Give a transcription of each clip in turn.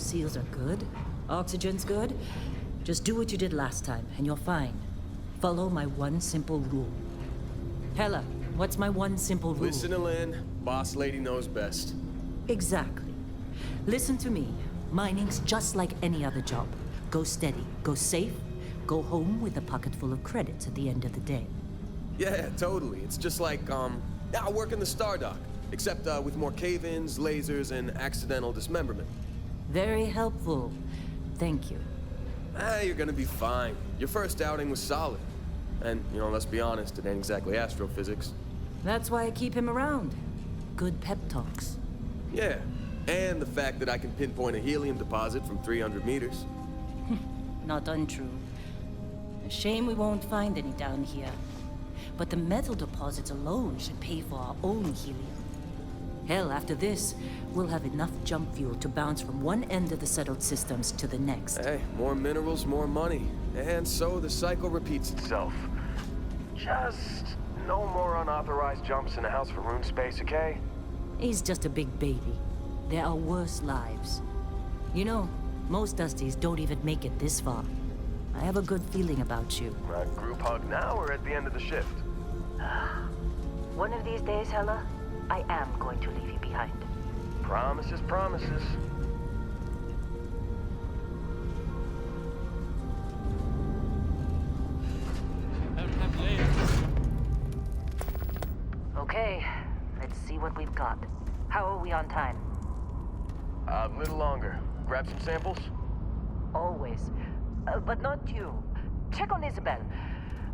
seals are good, oxygen's good, just do what you did last time, and you're fine. Follow my one simple rule. Hella, what's my one simple rule? Listen to Lynn. Boss lady knows best. Exactly. Listen to me. Mining's just like any other job. Go steady, go safe, go home with a pocket full of credits at the end of the day. Yeah, totally. It's just like, I work in the Star Dock. Except with more cave-ins, lasers, and accidental dismemberment. Very helpful. Thank you. You're gonna be fine. Your first outing was solid. And, let's be honest, it ain't exactly astrophysics. That's why I keep him around. Good pep talks. Yeah, and the fact that I can pinpoint a helium deposit from 300 meters. Not untrue. A shame we won't find any down here. But the metal deposits alone should pay for our own helium. Hell, after this, we'll have enough jump fuel to bounce from one end of the settled systems to the next. Hey, more minerals, more money. And so the cycle repeats itself. Just no more unauthorized jumps in the house for room space, okay? He's just a big baby. There are worse lives. You know, most Dusties don't even make it this far. I have a good feeling about you. Group hug now or at the end of the shift? One of these days, Hella, I am going to leave you behind. Promises, promises. Okay, let's see what we've got. How are we on time? A little longer. Grab some samples? Always. But not you. Check on Isabel.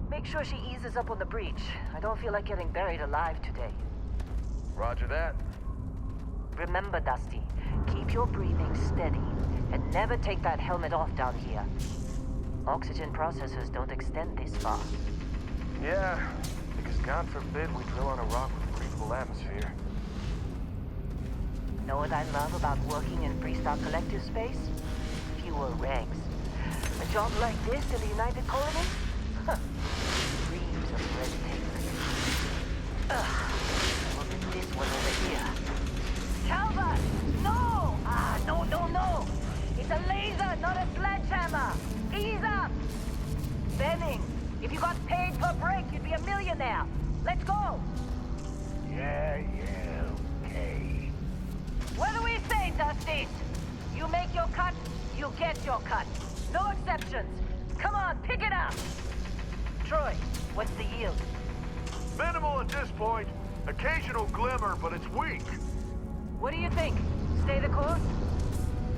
Make sure she eases up on the breach. I don't feel like getting buried alive today. Roger that. Remember, Dusty, keep your breathing steady and never take that helmet off down here. Oxygen processors don't extend this far. Yeah, because God forbid we drill on a rock with a breathable atmosphere. Know what I love about working in Freestar Collective space? Fewer regs. A job like this in the United Colonies? Huh. Dreams of red tape. Look at this one over here. Calvert! No! No! It's a laser, not a sledgehammer! Ease up! Benning, if you got paid per break, you'd be a millionaire. Let's go! Yeah, okay. What do we say, Dusty? You make your cut, you get your cut. No exceptions. Come on, pick it up! Troy, what's the yield? Minimal at this point. Occasional glimmer, but it's weak. What do you think? Stay the course?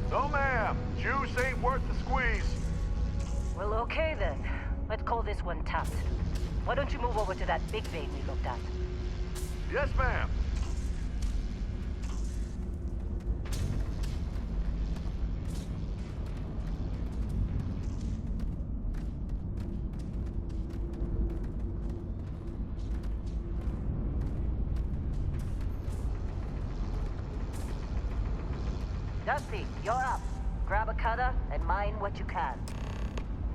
No, ma'am. Juice ain't worth the squeeze. Well, okay then. Let's call this one tapped. Why don't you move over to that big vein we looked at? Yes, ma'am. Dusty, you're up. Grab a cutter and mine what you can.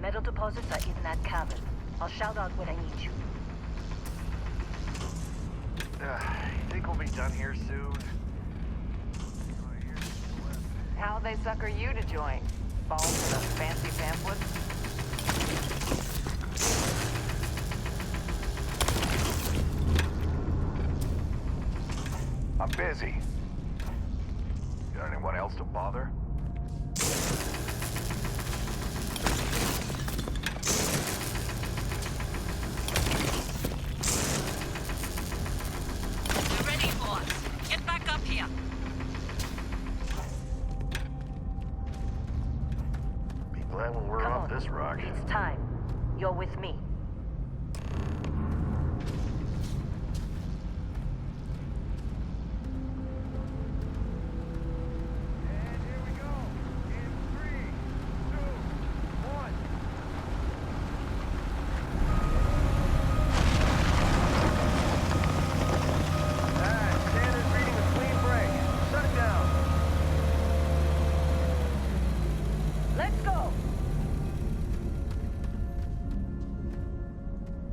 Metal deposits are in that cavern. I'll shout out when I need you. You think we'll be done here soon? How'd they sucker you to join? Fall for the fancy pamphlet? I'm busy. Got anyone else to bother? We're ready, boss. Get back up here. Be glad when we're Come off on. this rock. It's time. You're with me.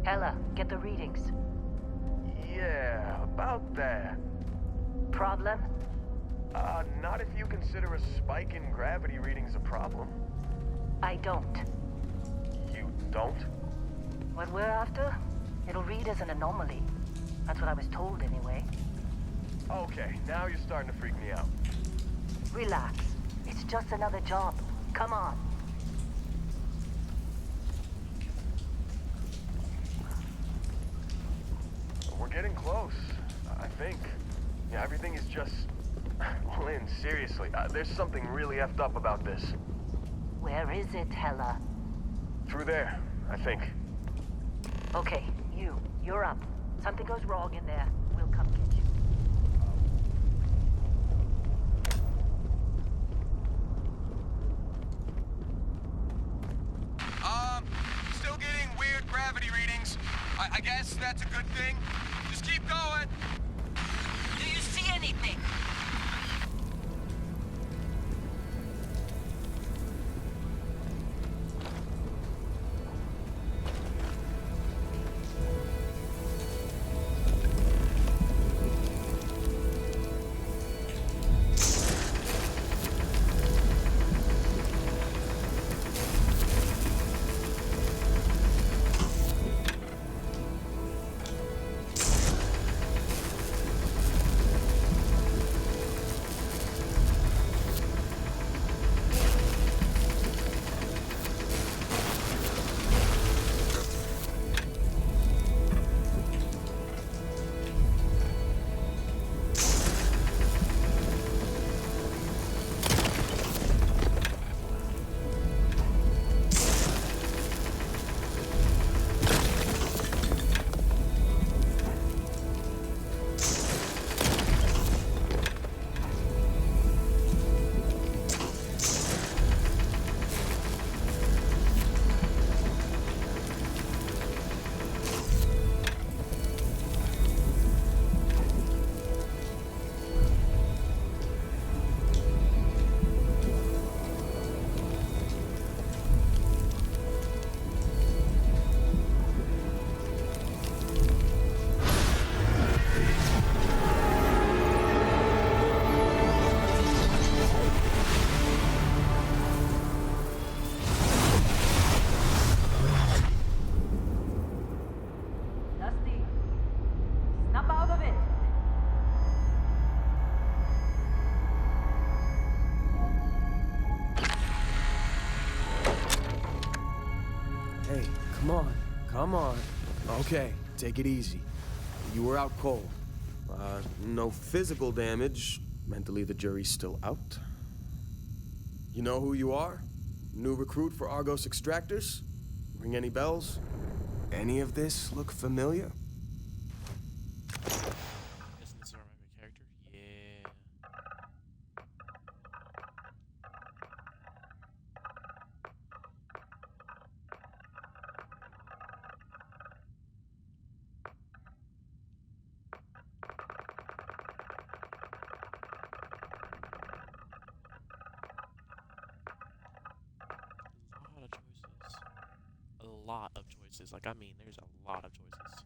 Ella, get the readings. Yeah, about that. Problem? Not if you consider a spike in gravity readings a problem. I don't. You don't? What we're after, it'll read as an anomaly. That's what I was told anyway. Okay, now you're starting to freak me out. Relax. It's just another job. Come on. We're getting close, I think. Yeah, everything is just... Lynn, seriously, there's something really effed up about this. Where is it, Hella? Through there, I think. Okay, you're up. Something goes wrong in there, we'll come get you. Still getting weird gravity readings. I guess that's a good thing. Just keep going. Do you see anything? Hey, come on. Come on. Okay, take it easy. You were out cold. No physical damage. Mentally, the jury's still out. You know who you are? New recruit for Argos Extractors? Ring any bells? Any of this look familiar? Guessing this is our favorite character? Yeah. A lot of choices. Like, I mean, there's a lot of choices.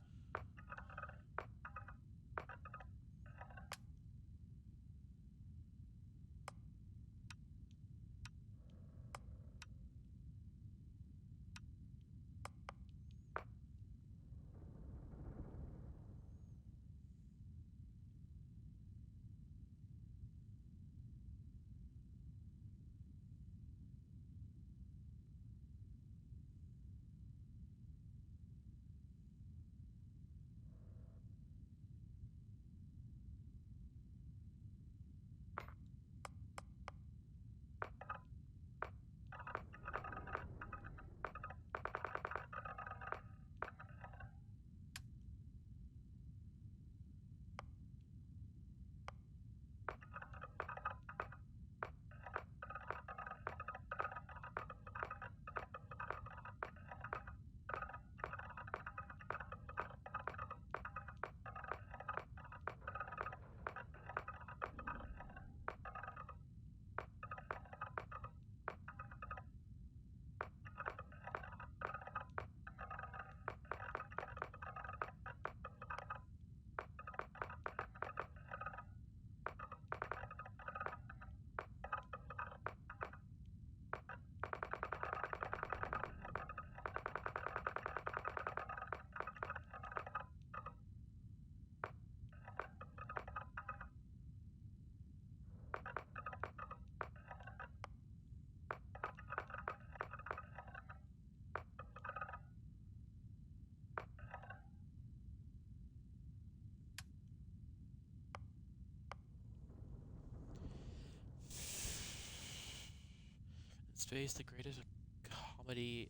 space, the greatest comedy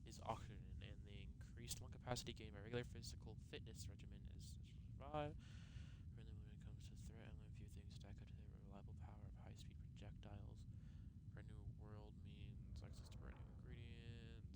is oxygen, and the increased lung capacity gained by regular physical fitness regimen is survive. When it comes to threat, only a few things stack up to the reliable power of high-speed projectiles. For a new world means access to brand new ingredients.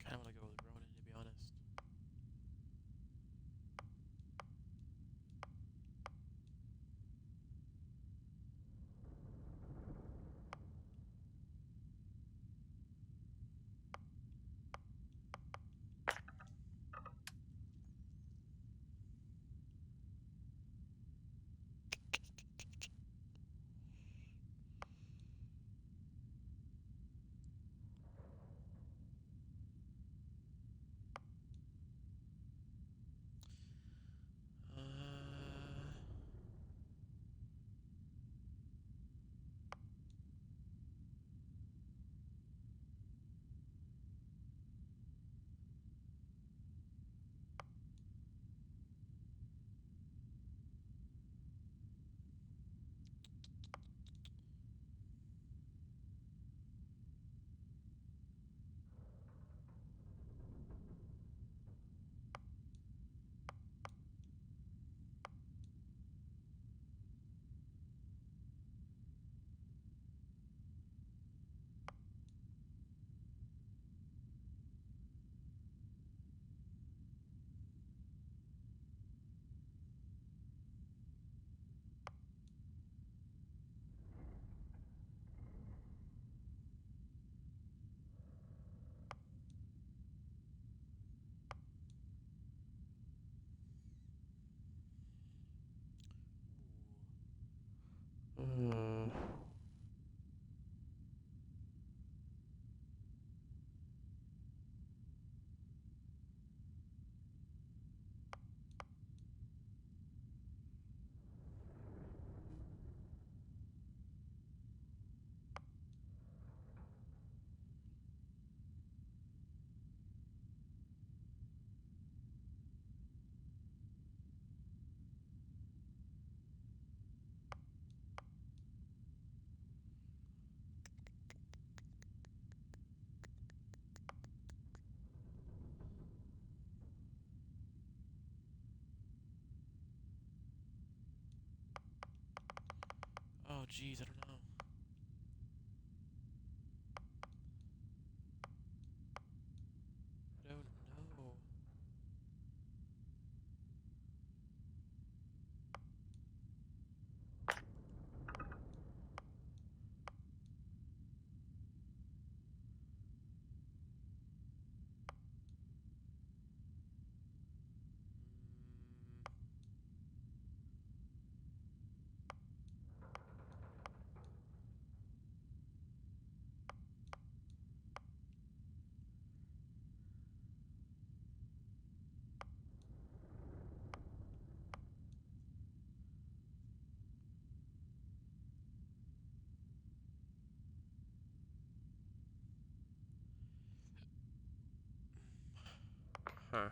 Kind of want to go with Ronin, to be honest. Ooh. Oh, jeez, I don't know. I don't know. Mm. Huh.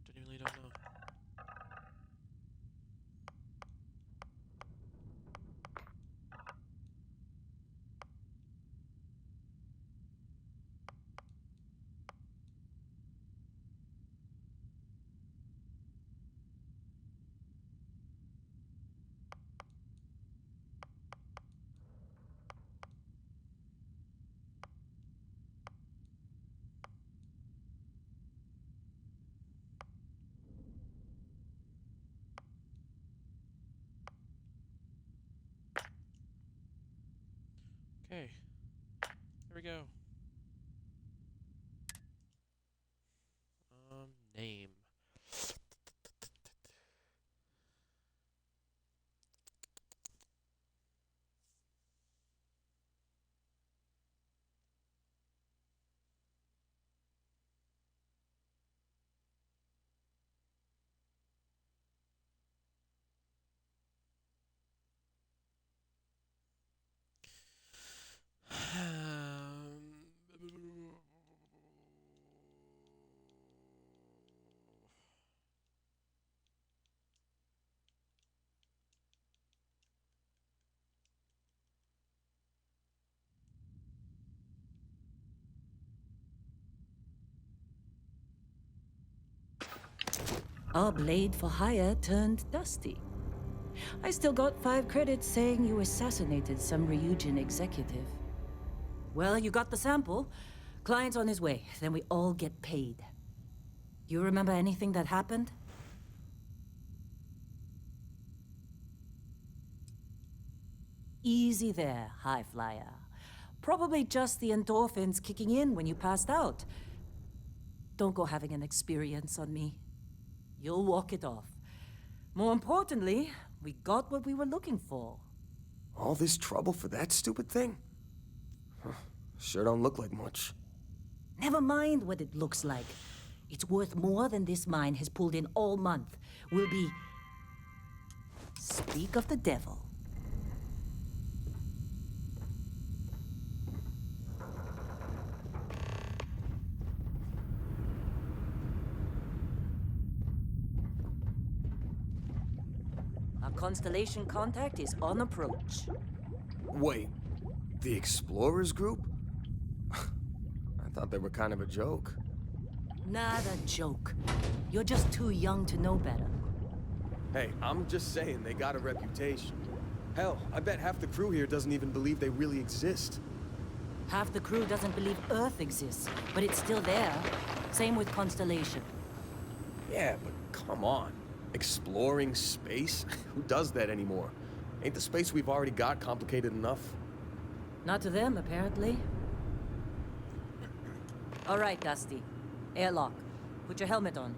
Genuinely don't know. Okay. Here we go. Name. Our blade for hire turned dusty. I still got 5 credits saying you assassinated some Ryujin executive. Well, you got the sample. Client's on his way, then we all get paid. You remember anything that happened? Easy there, high flyer. Probably just the endorphins kicking in when you passed out. Don't go having an experience on me. You'll walk it off. More importantly, we got what we were looking for. All this trouble for that stupid thing? Huh, sure don't look like much. Never mind what it looks like. It's worth more than this mine has pulled in all month. We'll be... Speak of the devil. Our constellation contact is on approach. Wait, the Explorers group? I thought they were kind of a joke. Not a joke. You're just too young to know better. Hey, I'm just saying they got a reputation. Hell, I bet half the crew here doesn't even believe they really exist. Half the crew doesn't believe Earth exists, but it's still there. Same with Constellation. Yeah, but come on. Exploring space? Who does that anymore? Ain't the space we've already got complicated enough? Not to them, apparently. All right, Dusty. Airlock. Put your helmet on.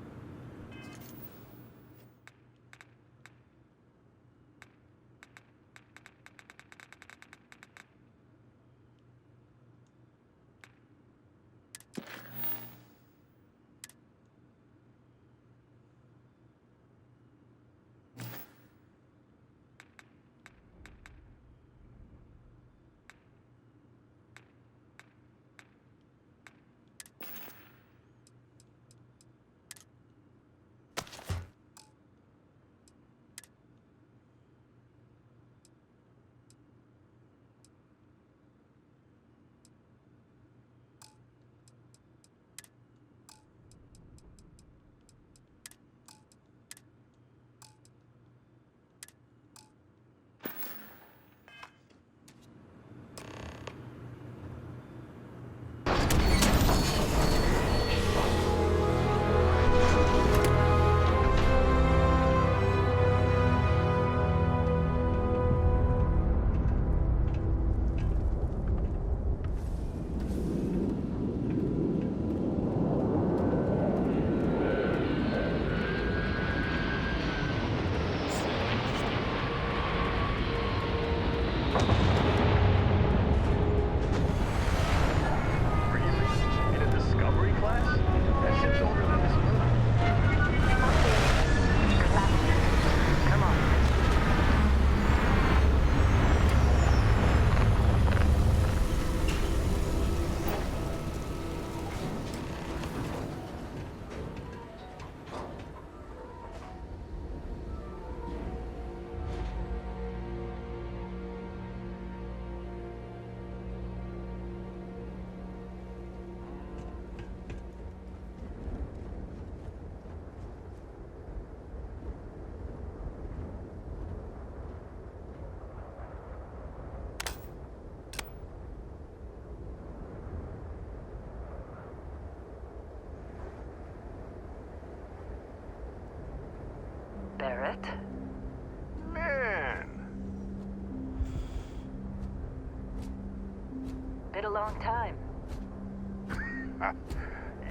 Been a long time.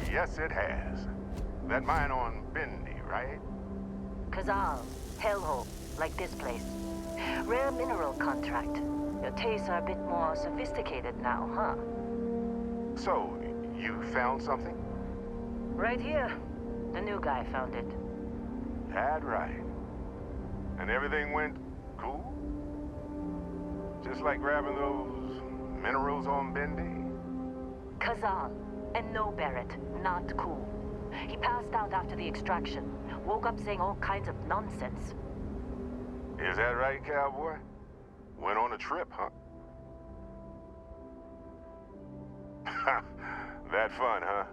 Yes, it has. That mine on Bendy, right? Kazal, hellhole, like this place. Rare mineral contract. Your tastes are a bit more sophisticated now, huh? So, you found something? Right here. The new guy found it. That right. And everything went cool? Just like grabbing those minerals on Bendy? Kazal. And no, Barrett, not cool. He passed out after the extraction. Woke up saying all kinds of nonsense. Is that right, cowboy? Went on a trip, huh? That fun, huh?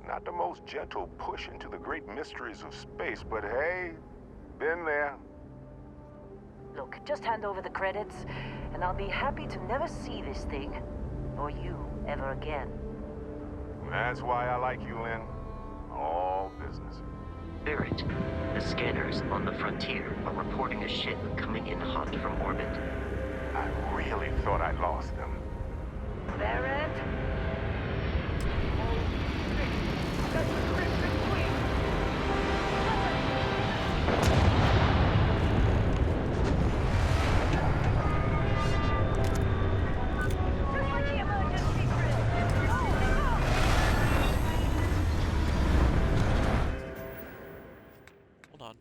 Not the most gentle push into the great mysteries of space, but hey, been there. Look, just hand over the credits, and I'll be happy to never see this thing, or you, ever again. That's why I like you, Lynn. All business. Barrett, the scanners on the frontier are reporting a ship coming in hot from orbit. I really thought I lost them. Barrett? Hold on.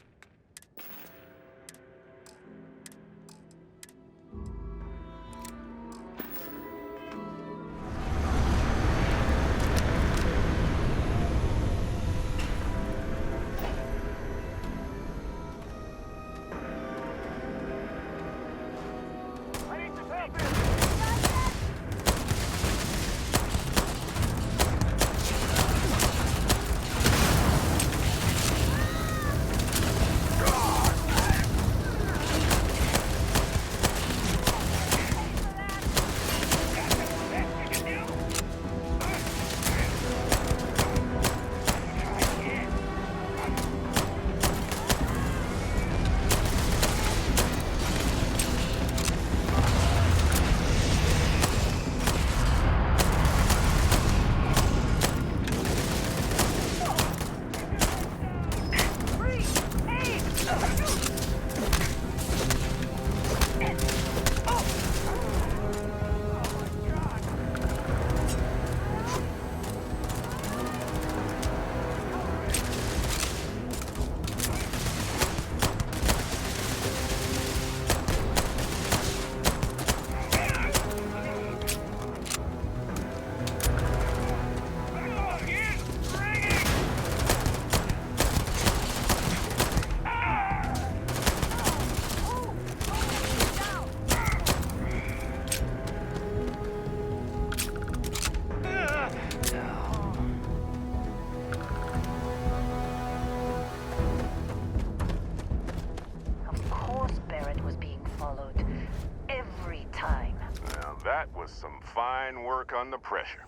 That was some fine work under pressure.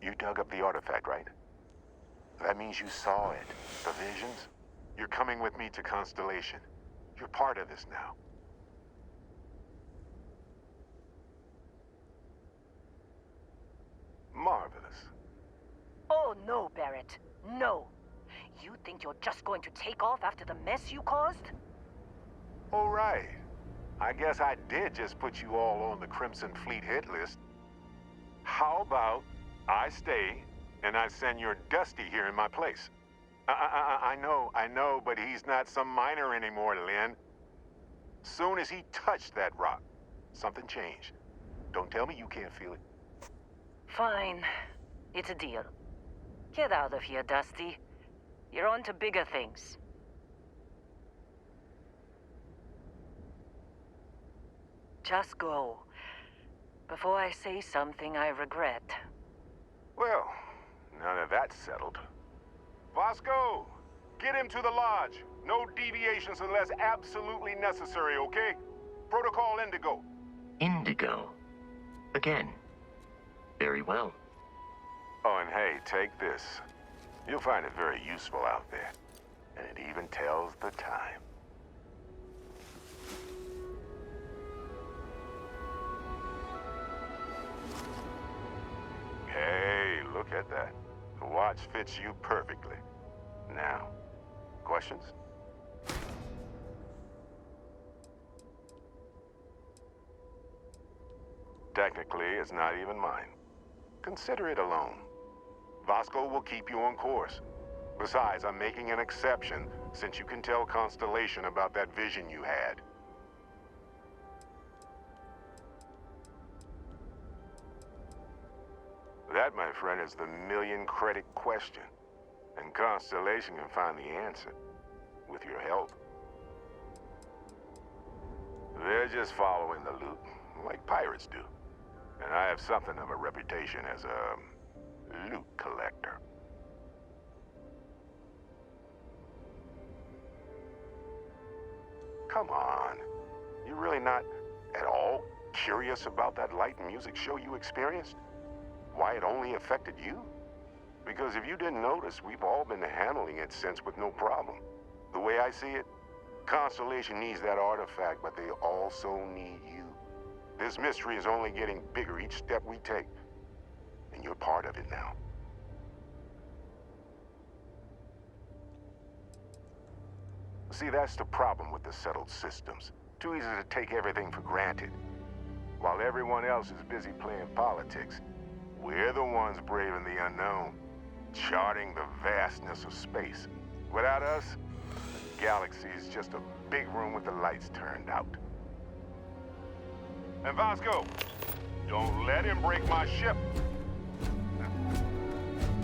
You dug up the artifact, right? That means you saw it. The visions? You're coming with me to Constellation. You're part of this now. Marvelous. Oh, no, Barrett. No. You think you're just going to take off after the mess you caused? All right. I guess I did just put you all on the Crimson Fleet hit list. How about I stay and I send your Dusty here in my place? I know, but he's not some miner anymore, Lynn. Soon as he touched that rock, something changed. Don't tell me you can't feel it. Fine. It's a deal. Get out of here, Dusty. You're on to bigger things. Just go. Before I say something I regret. Well, now that that's settled. Vasco, get him to the lodge. No deviations unless absolutely necessary, okay? Protocol Indigo. Indigo. Again. Very well. Oh, and hey, take this. You'll find it very useful out there. And it even tells the time. Look at that. The watch fits you perfectly. Now, questions? Technically, it's not even mine. Consider it a loan. Vasco will keep you on course. Besides, I'm making an exception since you can tell Constellation about that vision you had. That, my friend, is the million-credit question. And Constellation can find the answer. With your help. They're just following the loot, like pirates do. And I have something of a reputation as a loot collector. Come on. You really not at all curious about that light and music show you experienced? Why it only affected you? Because if you didn't notice, we've all been handling it since with no problem. The way I see it, Constellation needs that artifact, but they also need you. This mystery is only getting bigger each step we take. And you're part of it now. See, that's the problem with the settled systems. Too easy to take everything for granted. While everyone else is busy playing politics, we're the ones braving the unknown, charting the vastness of space. Without us, the galaxy is just a big room with the lights turned out. And Vasco, don't let him break my ship.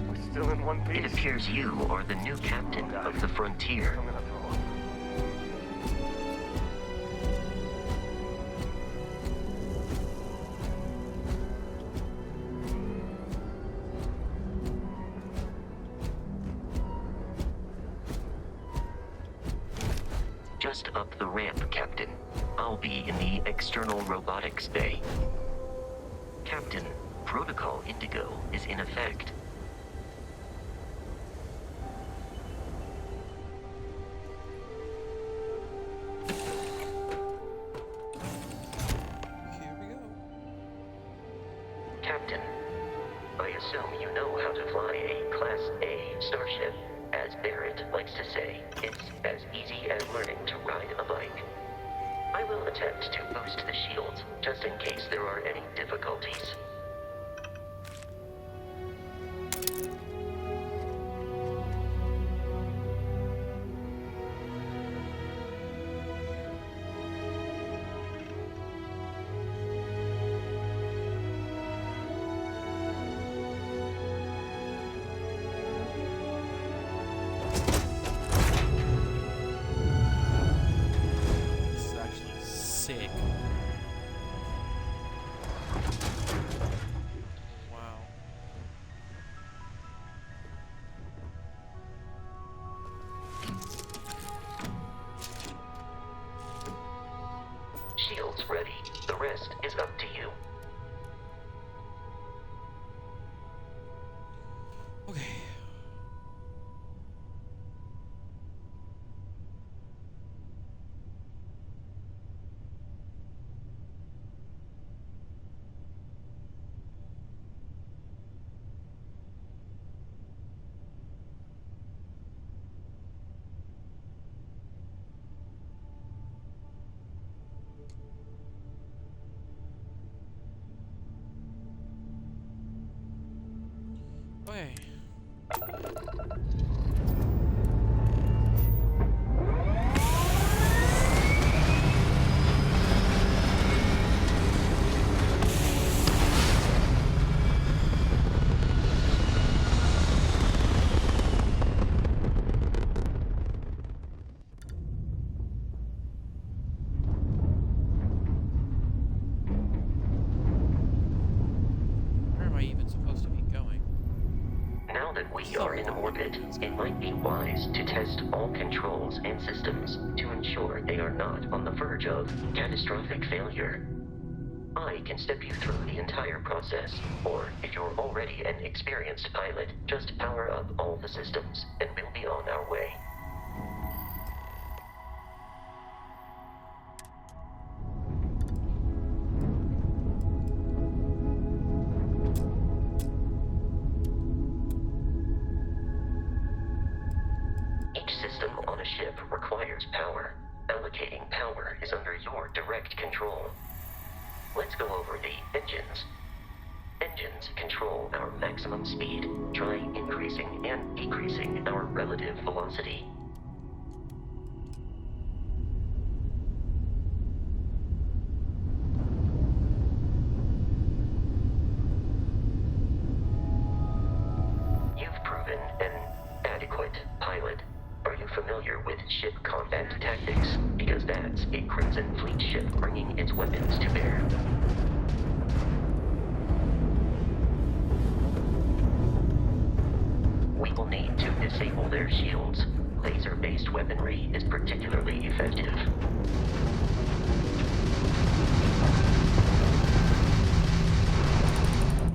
We're still in one piece. It appears you are the new captain of the Frontier. I'm gonna throw up. Just up the ramp, Captain. I'll be in the external robotics bay. Captain, Protocol Indigo is in effect. Here we go. Captain, I assume you know how to fly a Class A starship. As Barrett likes to say, it's as easy as learning to ride a bike. I will attempt to boost the shields, just in case there are any difficulties. This is actually sick. Wow. Shields ready. The rest is up to you. Okay. Okay. Where am I even supposed to be going? Now that we are in orbit, it might be wise to test all controls and systems to ensure they are not on the verge of catastrophic failure. I can step you through the entire process, or if you're already an experienced pilot, just power up all the systems, and we'll be on our way. requires power. Allocating power is under your direct control. Let's go over the engines. Engines control our maximum speed. Try increasing and decreasing our relative velocity. You've proven an adequate pilot. Are you familiar with ship combat tactics? Because that's a Crimson Fleet ship bringing its weapons to bear. We will need to disable their shields. Laser-based weaponry is particularly effective.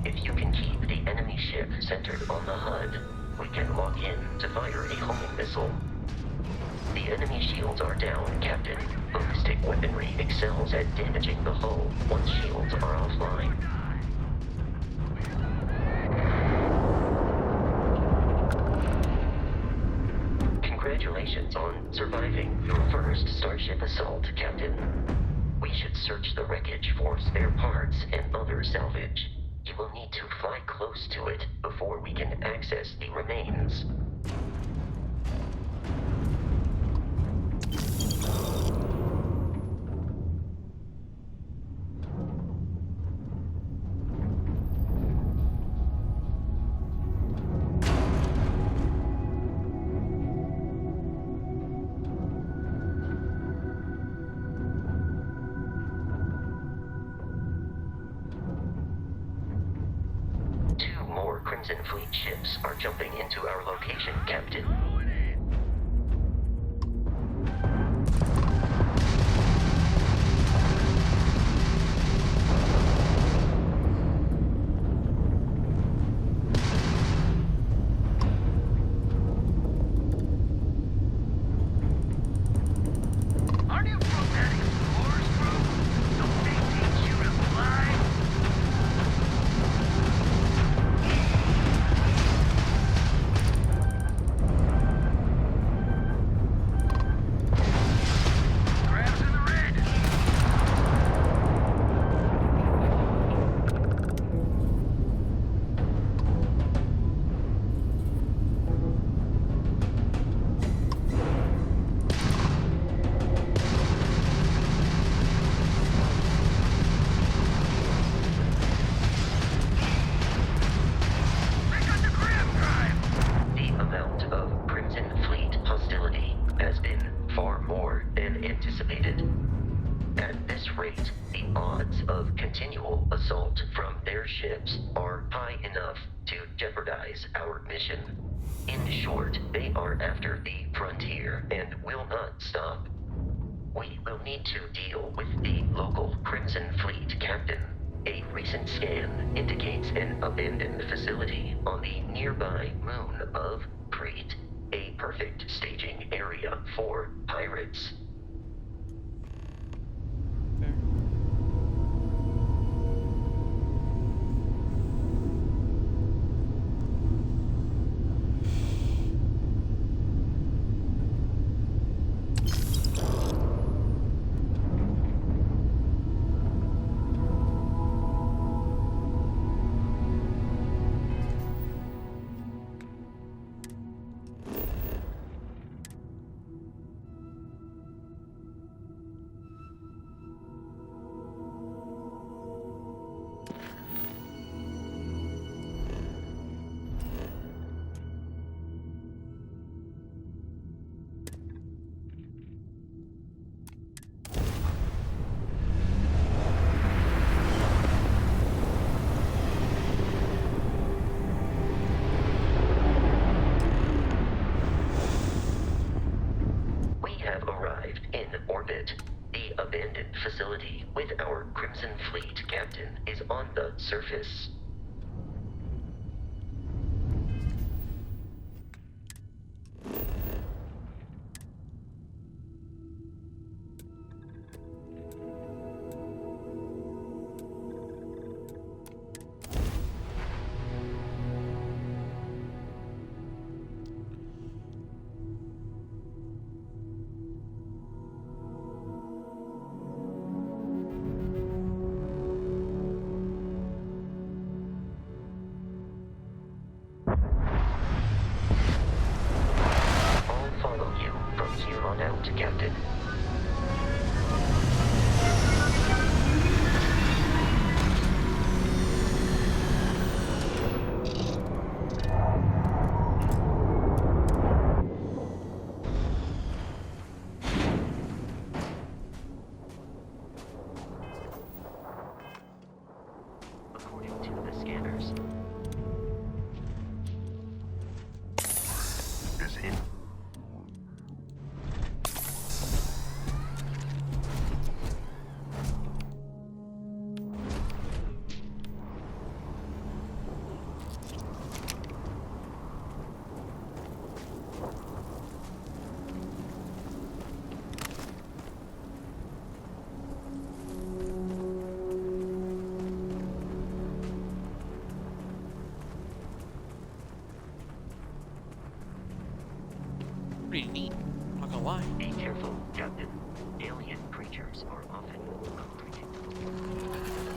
If you can keep the enemy ship centered on the HUD, we can lock in to fire a homing missile. The enemy shields are down, Captain. Ballistic weaponry excels at damaging the hull once shields are offline. Congratulations on surviving your first Starship assault, Captain. We should search the wreckage for spare parts and other salvage. You will need to fly close to it before we can access the remains. Crimson Fleet ships are jumping into our location, Captain. Aren't you from that Explorers group? Don't they teach you to fly? Grabs in the red. They got the grab drive. The amount of Crimson Fleet hostility has been far more than anticipated. At this rate, the odds of continual assault from their ships are high enough to jeopardize our mission. In short, they are after the frontier and will not stop. We will need to deal with the local Crimson Fleet captain. A recent scan indicates an abandoned facility on the nearby moon of Crete, a perfect staging area for pirates. Fair. Pretty neat, not gonna lie. Be careful, Captain. Alien creatures are often unpredictable.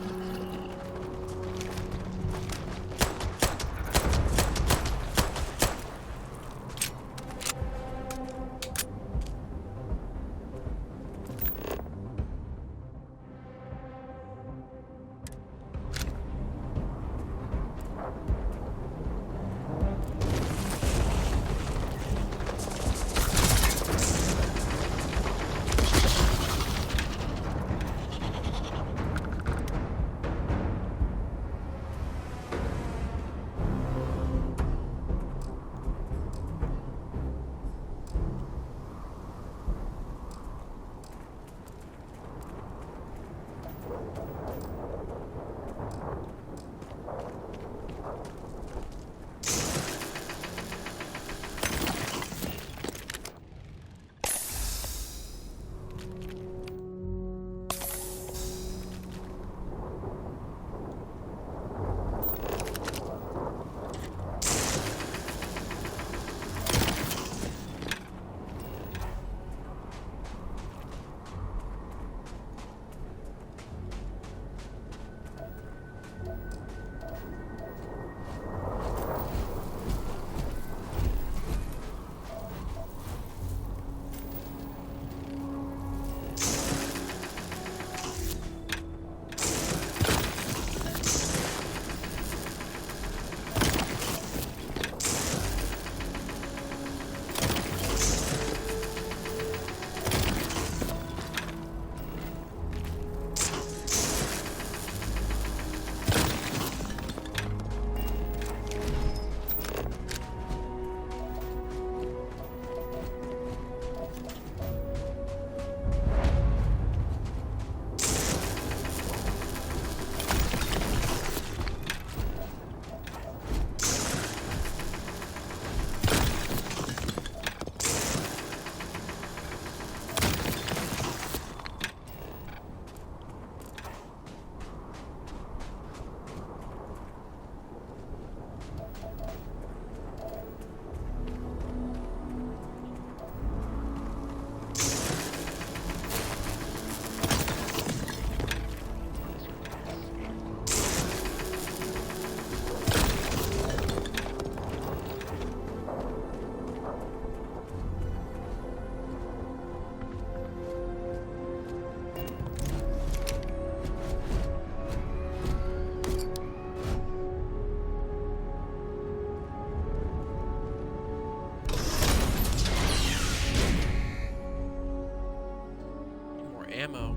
Ammo.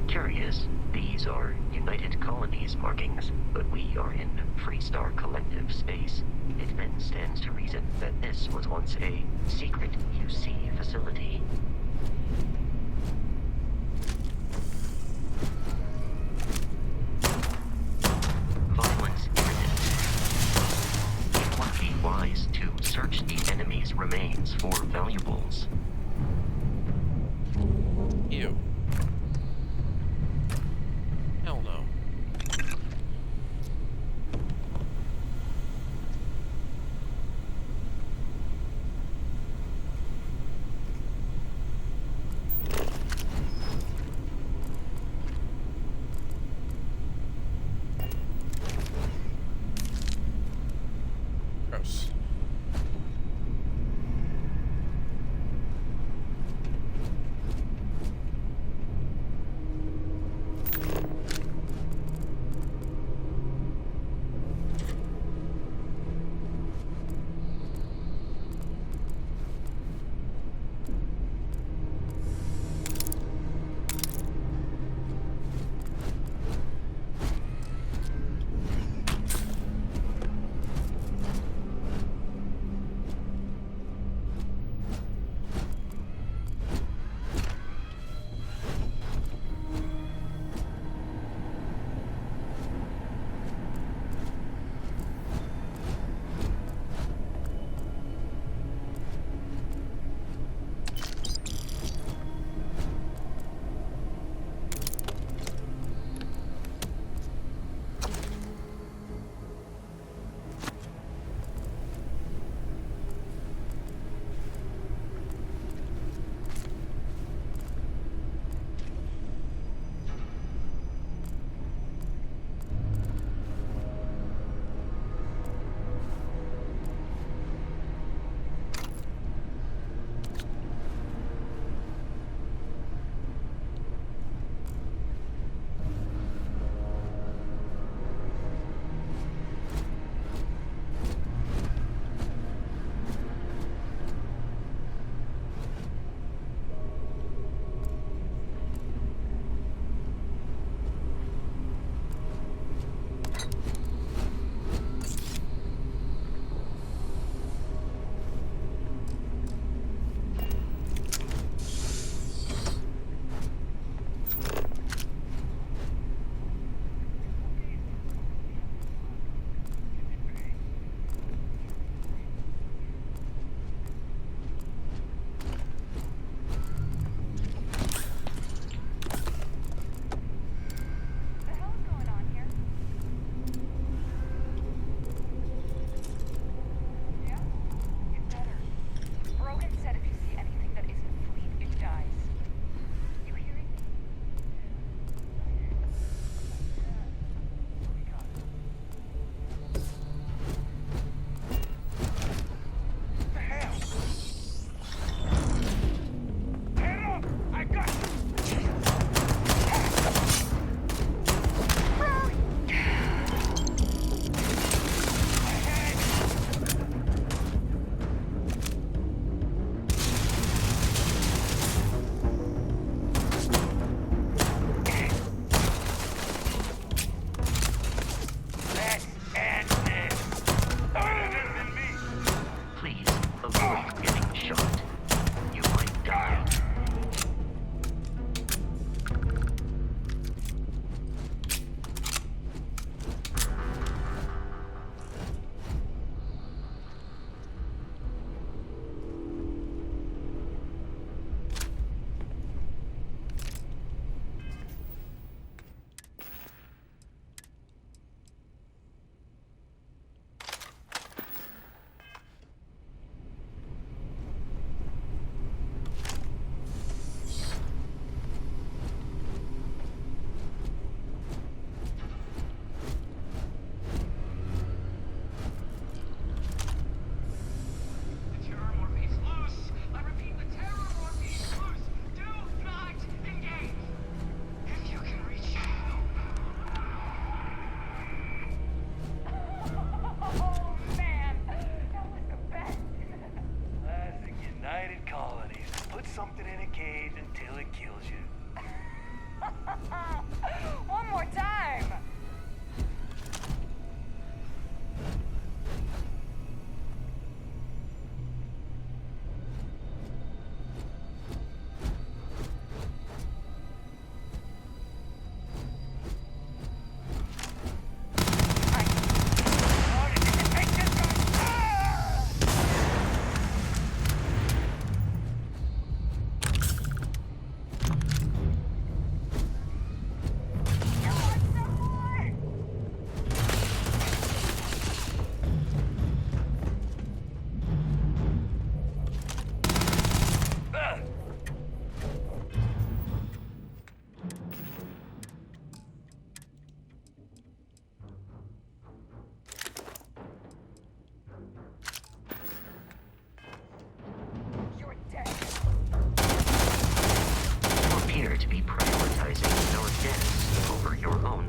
Curious, these are United Colonies markings, but we are in Freestar Collective space. It then stands to reason that this was once a secret UC facility. Violence imminent. It would be wise to search the enemy's remains for valuables. Ew. Hell no.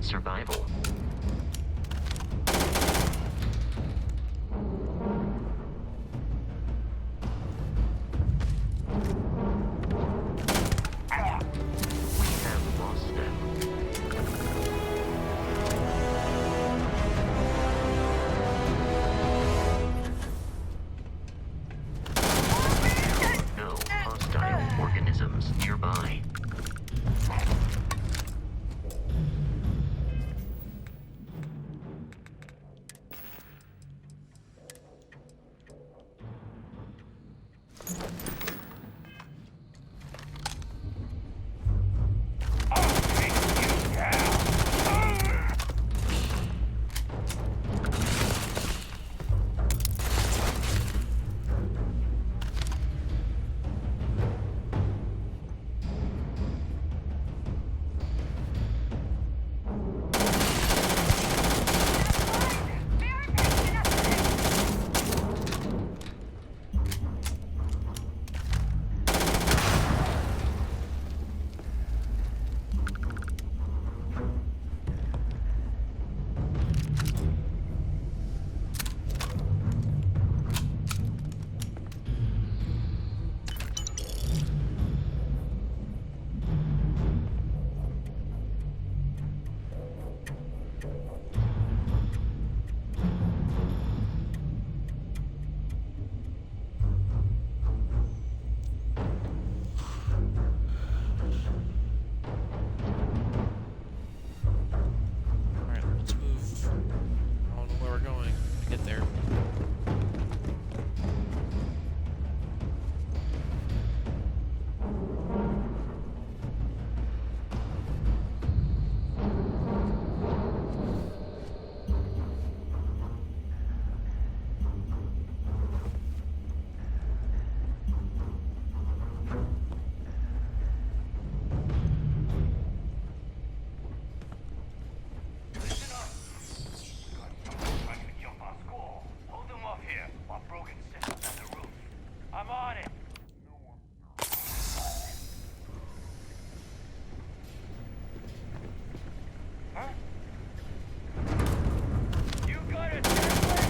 survival. We have lost them. No hostile organisms nearby. Alright, let's move. I don't know where we're going to get there. Listen up. Someone's trying to jump our school. Hold them off here while Brogan sits on the roof. I'm on it. Huh? You got a template?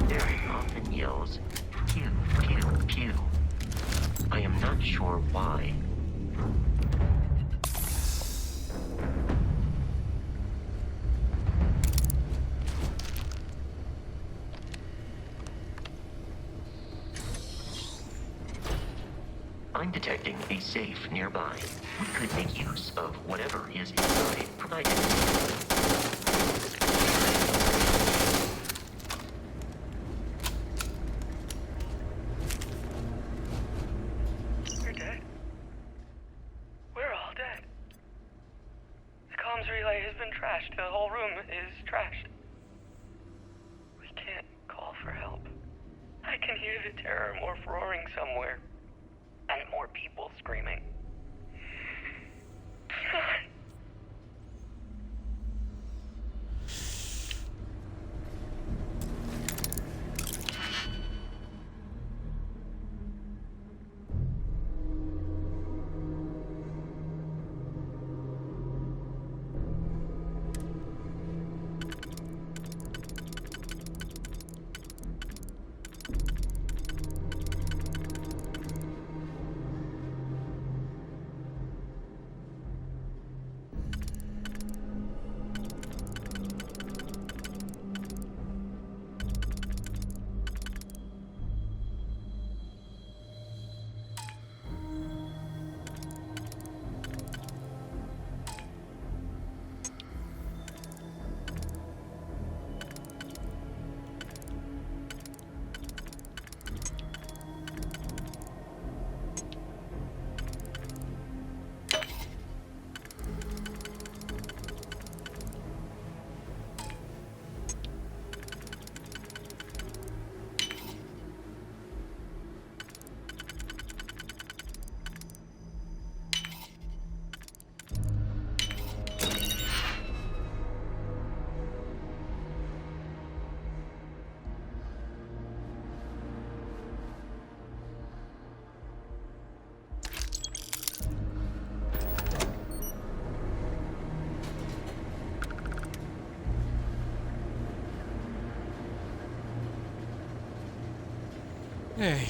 Very often yells, pew, pew, pew. I am not sure why. I'm detecting a safe nearby. We could make use of whatever is inside, provided. You're dead. We're all dead. The comms relay has been trashed. The whole room is trashed. We can't call for help. I can hear the terror morph roaring somewhere. And more people screaming. Okay.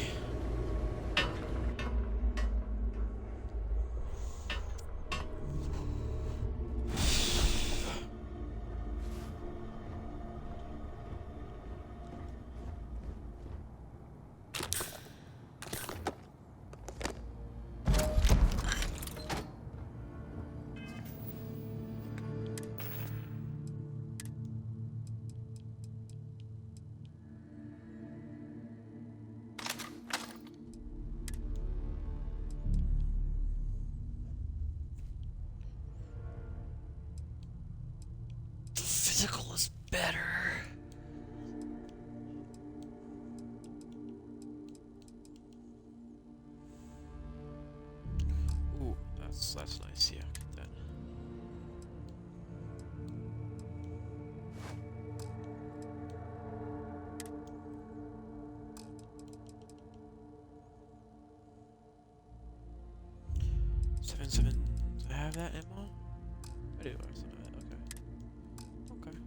Physical is better. Ooh, that's nice. Yeah, get that. Seven. Do I have that ammo? I do. I have some of that. Okay.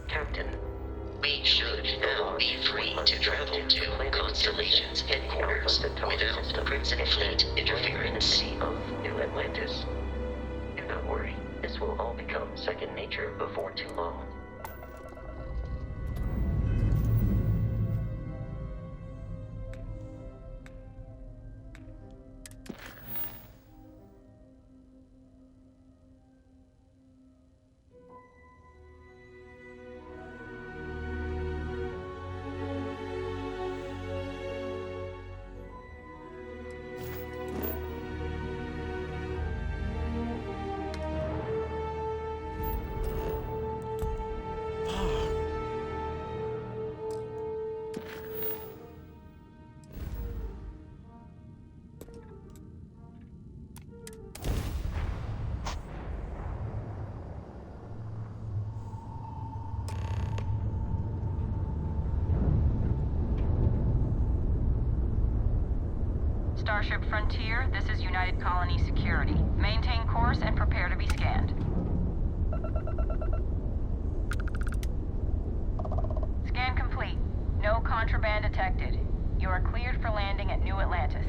Captain, we should now be free to travel to Constellation's headquarters without the Crimson Fleet interference. Of New Atlantis. Do not worry, this will all become second nature before too long. Starship Frontier, this is United Colony Security. Maintain course and prepare to be scanned. Scan complete. No contraband detected. You are cleared for landing at New Atlantis.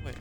Wait.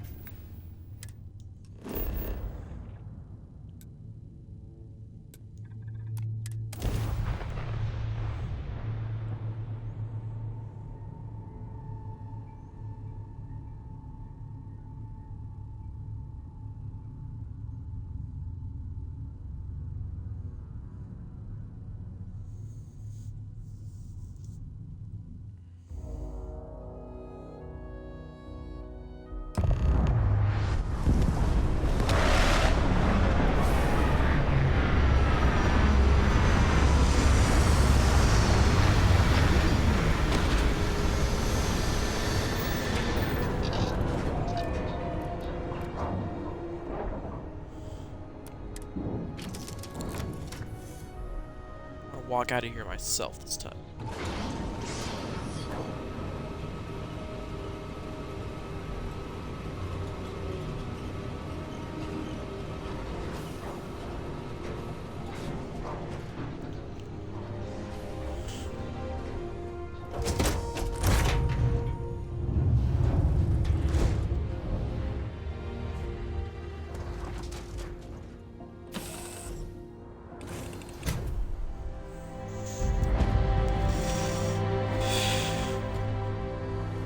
I'll walk out of here myself this time.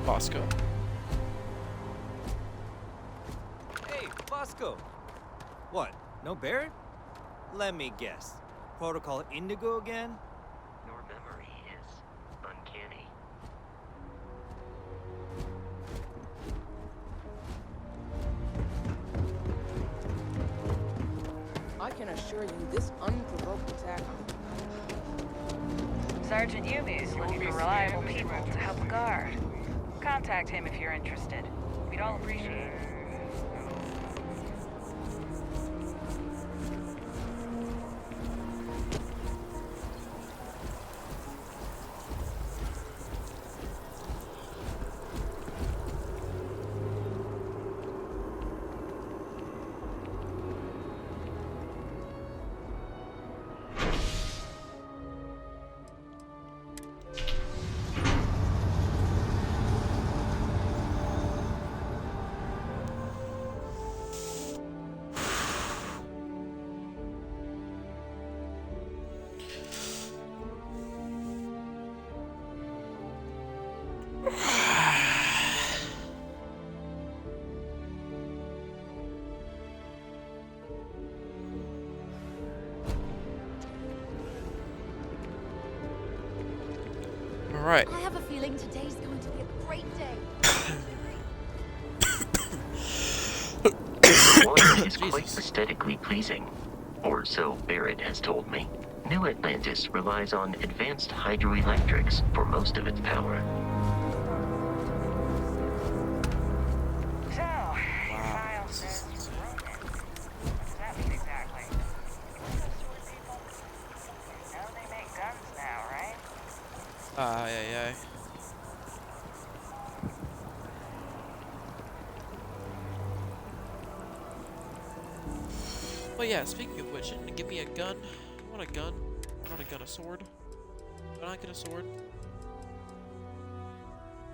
Bosco. Hey, Bosco! What, no Barrett? Let me guess. Protocol Indigo again? Your memory is uncanny. I can assure you this unprovoked attack Sergeant Yumi is looking for reliable people to help a guard. Contact him if you're interested. We'd all appreciate it. Alright. I have a feeling today's going to be a great day. One is quite aesthetically pleasing, or so Barrett has told me. New Atlantis relies on advanced hydroelectrics for most of its power. So, your file says you're broken. What does that mean exactly? You know those sword people? You know they make guns now, right? Yeah. But yeah, speaking of which, give me a gun. I want a gun. Not a gun, a sword. But I not get a sword.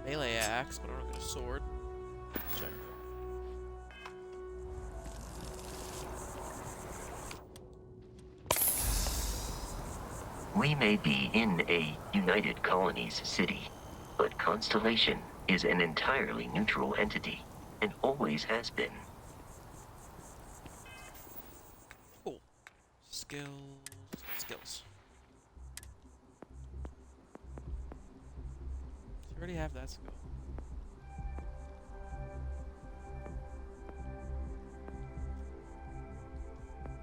Melee axe, but I don't get a sword. Let's check. We may be in a United Colonies city, but Constellation is an entirely neutral entity, and always has been. Cool. Skills. You already have that skill.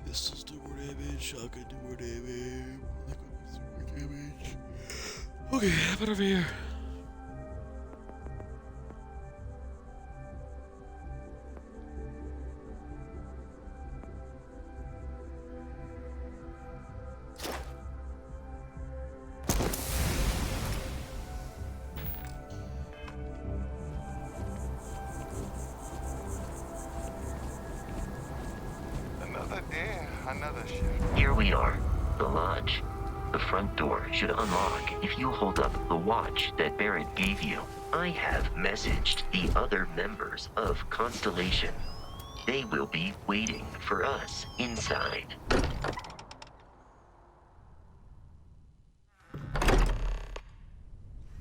Pistols do more damage, shotgun do more damage, do more damage. Okay, how about over here? Another day, another shift. Here we are, the lodge. The front door should unlock if you hold up the watch that Barrett gave you. I have messaged the other members of Constellation. They will be waiting for us inside.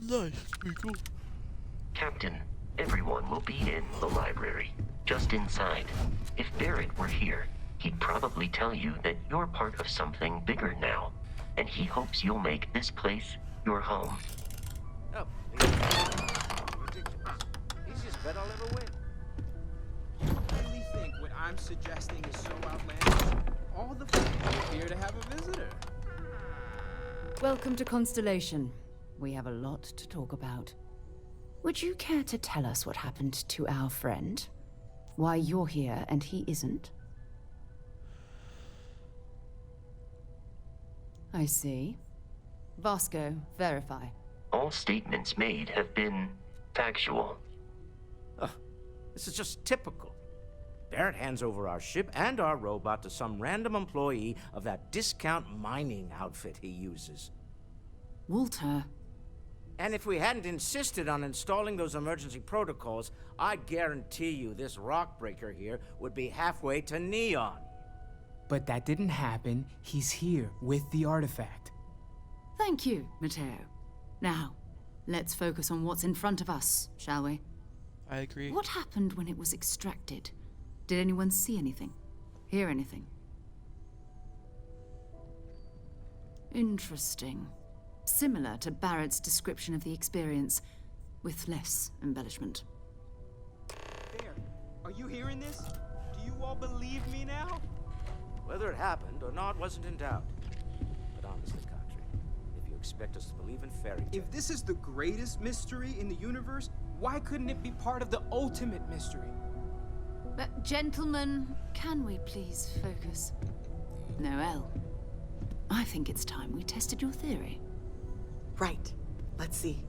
Nice, pretty cool. Captain, everyone will be in the library, just inside. If Barrett were here, he'd probably tell you that you're part of something bigger now, and he hopes you'll make this place your home. Oh, ridiculous. Easiest bet I'll ever win. You really think what I'm suggesting is so outlandish? All the people here to have a visitor. Welcome to Constellation. We have a lot to talk about. Would you care to tell us what happened to our friend? Why you're here and he isn't? I see. Vasco, verify. All statements made have been factual. This is just typical. Barrett hands over our ship and our robot to some random employee of that discount mining outfit he uses. Walter. And if we hadn't insisted on installing those emergency protocols, I guarantee you this rock breaker here would be halfway to Neon. But that didn't happen. He's here with the artifact. Thank you, Matteo. Now, let's focus on what's in front of us, shall we? I agree. What happened when it was extracted? Did anyone see anything? Hear anything? Interesting. Similar to Barrett's description of the experience, with less embellishment. There. Are you hearing this? Do you all believe me now? Whether it happened or not wasn't in doubt. But honestly, Country, if you expect us to believe in fairy tales... If this is the greatest mystery in the universe, why couldn't it be part of the ultimate mystery? But gentlemen, can we please focus? Noelle, I think it's time we tested your theory. Right. Let's see.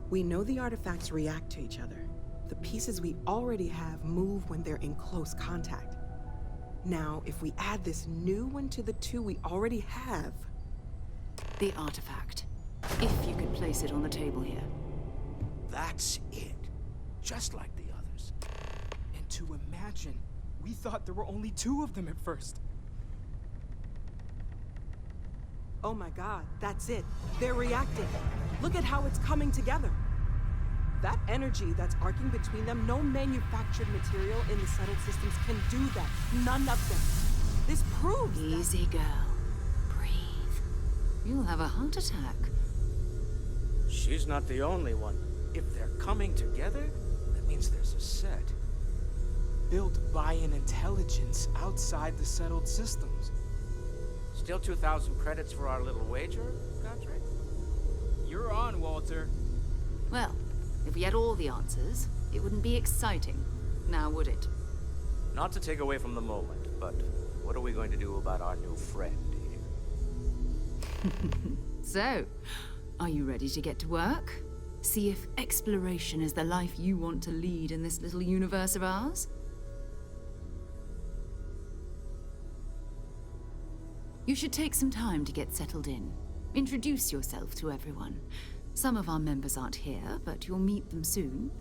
We know the artifacts react to each other. The pieces we already have move when they're in close contact. Now, if we add this new one to the two we already have... The artifact. If you could place it on the table here. That's it. Just like the others. And to imagine, we thought there were only 2 of them at first. Oh my god, that's it. They're reacting. Look at how it's coming together. That energy that's arcing between them, no manufactured material in the settled systems can do that. None of them. This proves Easy, girl. Breathe. You'll have a heart attack. She's not the only one. If they're coming together, that means there's a set. Built by an intelligence outside the settled systems. Still 2,000 credits for our little wager, Country? You're on, Walter. Well, if we had all the answers, it wouldn't be exciting, now would it? Not to take away from the moment, but what are we going to do about our new friend here? So, are you ready to get to work? See if exploration is the life you want to lead in this little universe of ours? You should take some time to get settled in. Introduce yourself to everyone. Some of our members aren't here, but you'll meet them soon.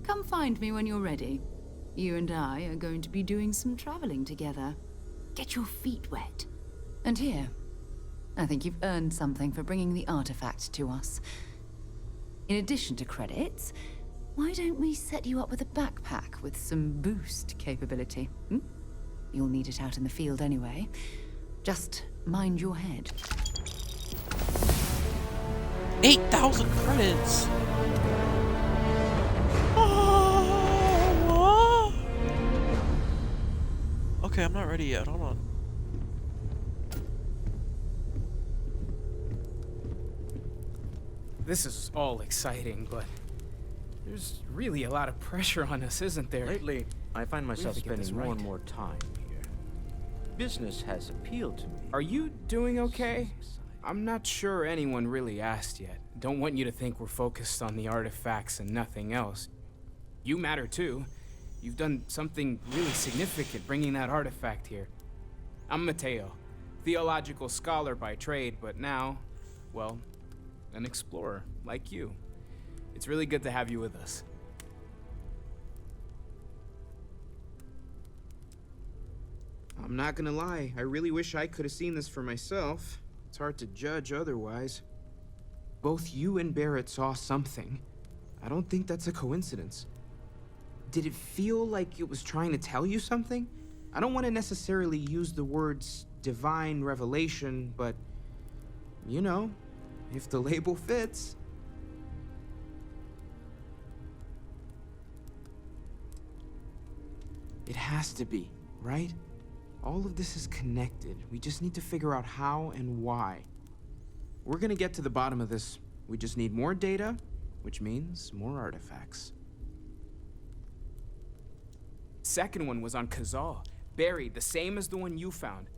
Come find me when you're ready. You and I are going to be doing some traveling together. Get your feet wet. And here, I think you've earned something for bringing the artifact to us. In addition to credits, why don't we set you up with a backpack with some boost capability? You'll need it out in the field anyway. Just mind your head. 8,000 credits! Okay, I'm not ready yet. Hold on. This is all exciting, but there's really a lot of pressure on us, isn't there? Lately, I find myself We have to get this spending more right. and more time here. Business has appealed to me. Are you doing okay? I'm not sure anyone really asked yet. Don't want you to think we're focused on the artifacts and nothing else. You matter too. You've done something really significant bringing that artifact here. I'm Mateo, theological scholar by trade, but now, well, an explorer like you. It's really good to have you with us. I'm not gonna lie, I really wish I could have seen this for myself. It's hard to judge otherwise. Both you and Barrett saw something. I don't think that's a coincidence. Did it feel like it was trying to tell you something? I don't want to necessarily use the words divine revelation, but you know, if the label fits. It has to be, right? All of this is connected. We just need to figure out how and why. We're gonna get to the bottom of this. We just need more data, which means more artifacts. Second one was on Kazal, buried, the same as the one you found.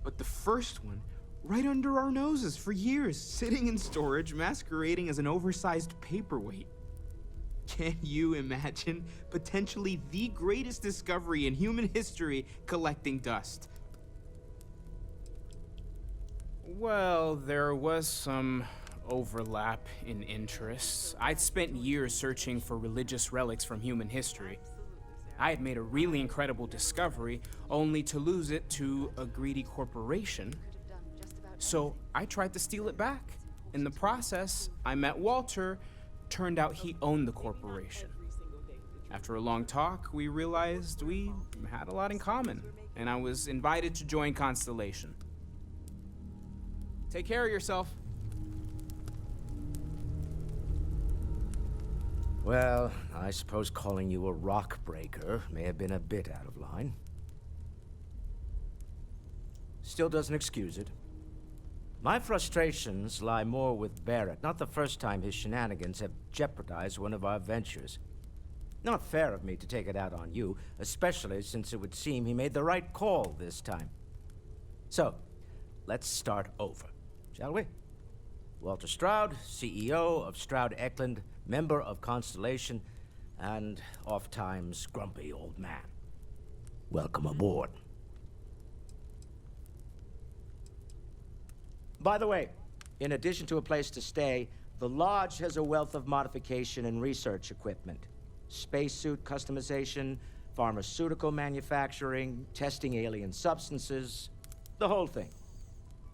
But the first one, right under our noses for years, sitting in storage, masquerading as an oversized paperweight. Can you imagine potentially the greatest discovery in human history collecting dust? Well, there was some overlap in interests. I'd spent years searching for religious relics from human history. I had made a really incredible discovery, only to lose it to a greedy corporation. So I tried to steal it back. In the process, I met Walter. Turned out he owned the corporation. After a long talk, we realized we had a lot in common, and I was invited to join Constellation. Take care of yourself. Well, I suppose calling you a rock breaker may have been a bit out of line. Still doesn't excuse it. My frustrations lie more with Barrett. Not the first time his shenanigans have jeopardized one of our ventures. Not fair of me to take it out on you, especially since it would seem he made the right call this time. So, let's start over, shall we? Walter Stroud, CEO of Stroud Eklund, member of Constellation, and oft-times grumpy old man. Welcome aboard. By the way, in addition to a place to stay, the Lodge has a wealth of modification and research equipment. Spacesuit customization, pharmaceutical manufacturing, testing alien substances, the whole thing.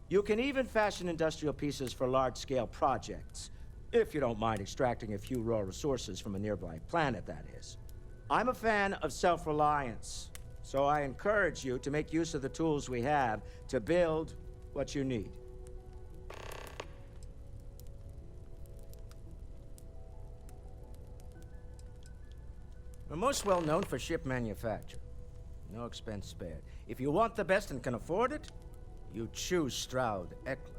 You can even fashion industrial pieces for large-scale projects, if you don't mind extracting a few raw resources from a nearby planet, that is. I'm a fan of self-reliance, so I encourage you to make use of the tools we have to build what you need. We're most well known for ship manufacture. No expense spared. If you want the best and can afford it, you choose Stroud Eklund.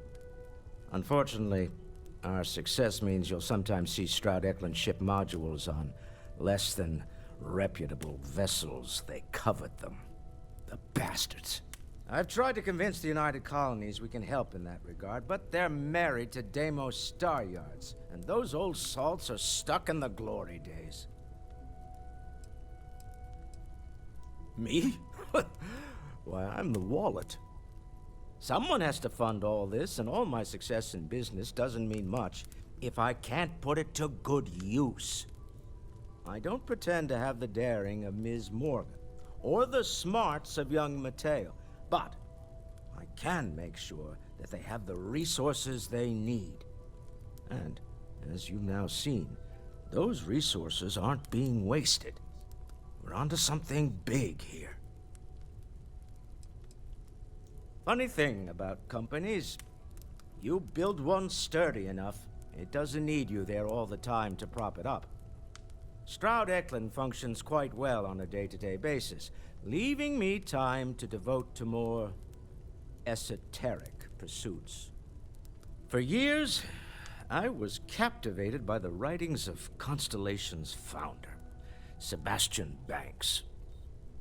Unfortunately, our success means you'll sometimes see Stroud Eklund ship modules on less than reputable vessels. They covet them. The bastards. I've tried to convince the United Colonies we can help in that regard, but they're married to Deimos Star Yards, and those old salts are stuck in the glory days. Me? Why, I'm the wallet. Someone has to fund all this, and all my success in business doesn't mean much if I can't put it to good use. I don't pretend to have the daring of Ms. Morgan, or the smarts of young Mateo, but I can make sure that they have the resources they need. And, as you've now seen, those resources aren't being wasted. We're onto something big here. Funny thing about companies, you build one sturdy enough, it doesn't need you there all the time to prop it up. Stroud Eklund functions quite well on a day-to-day basis, leaving me time to devote to more esoteric pursuits. For years, I was captivated by the writings of Constellation's founder, Sebastian Banks.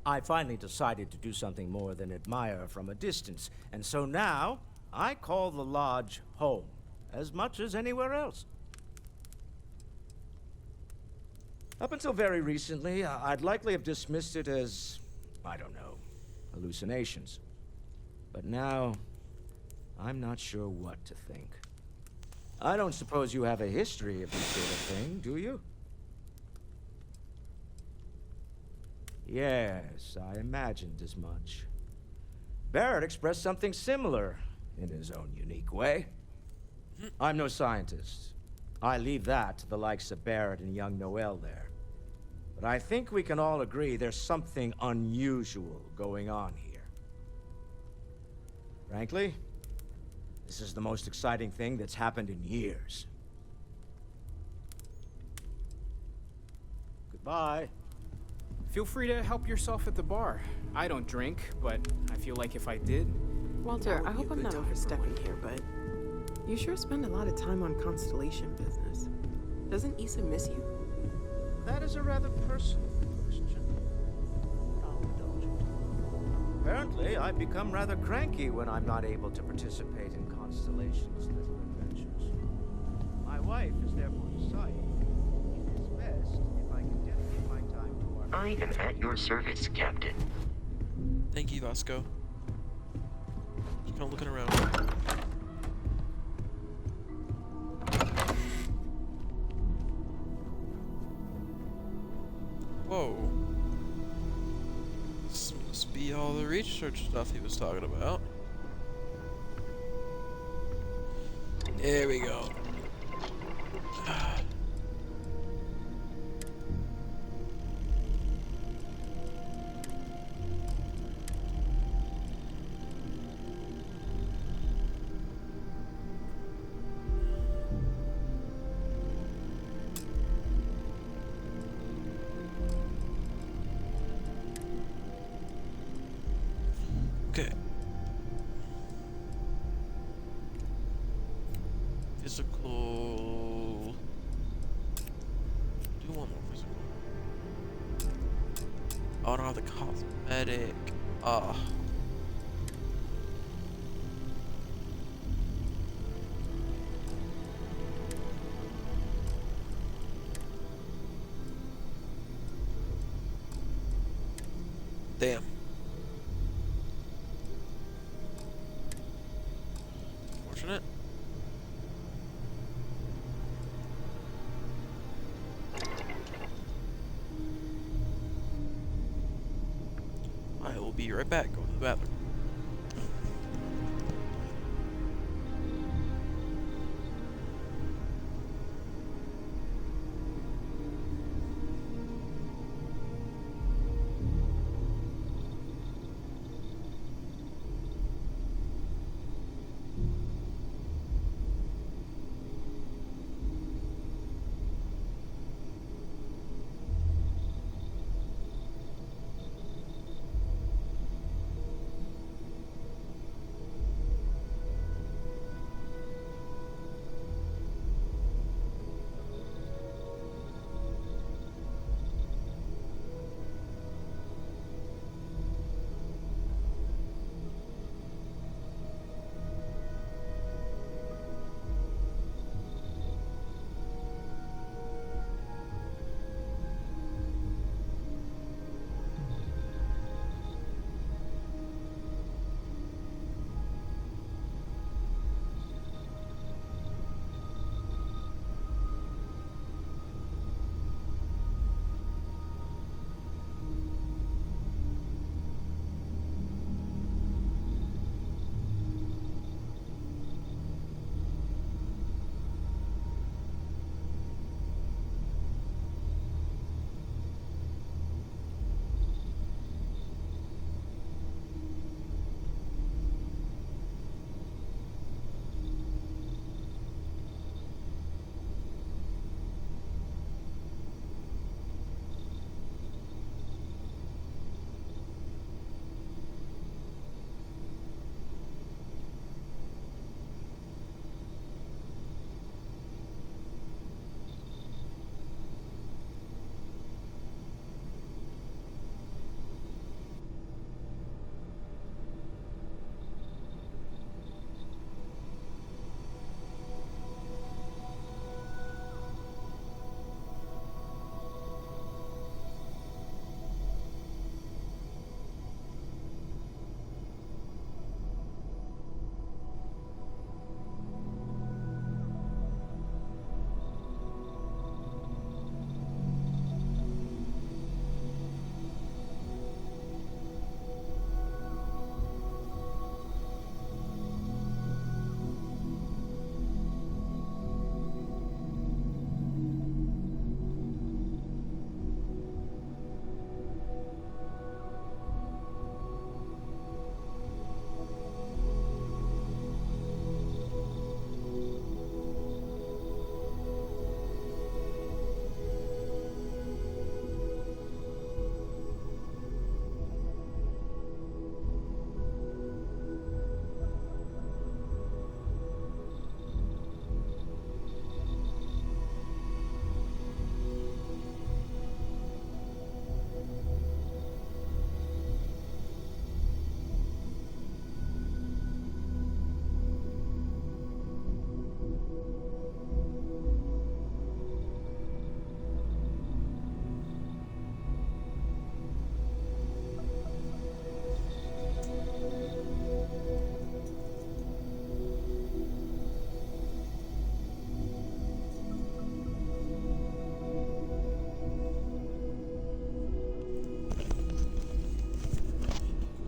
I finally decided to do something more than admire from a distance, and so now I call the lodge home as much as anywhere else. Up until very recently, I'd likely have dismissed it as, I don't know, hallucinations. But now, I'm not sure what to think. I don't suppose you have a history of this sort of thing, do you? Yes, I imagined as much. Barrett expressed something similar, in his own unique way. I'm no scientist. I leave that to the likes of Barrett and young Noel there. But I think we can all agree there's something unusual going on here. Frankly, this is the most exciting thing that's happened in years. Goodbye. Feel free to help yourself at the bar. I don't drink, but I feel like if I did... Walter, I hope I'm not overstepping here, but you sure spend a lot of time on Constellation business. Doesn't Issa miss you? That is a rather personal question. I'll indulge it. Apparently, I've become rather cranky when I'm not able to participate in Constellation's little adventures. My wife is therefore deciding it is best if I can dedicate my time to our... I am at your service, Captain. Thank you, Vasco. Just kind of looking around. Whoa. This must be all the research stuff he was talking about. There we go. Okay. Physical. Do one more physical. Oh, I don't have the cosmetic. Ah. Damn. Unfortunate. I will be right back. Go to the bathroom.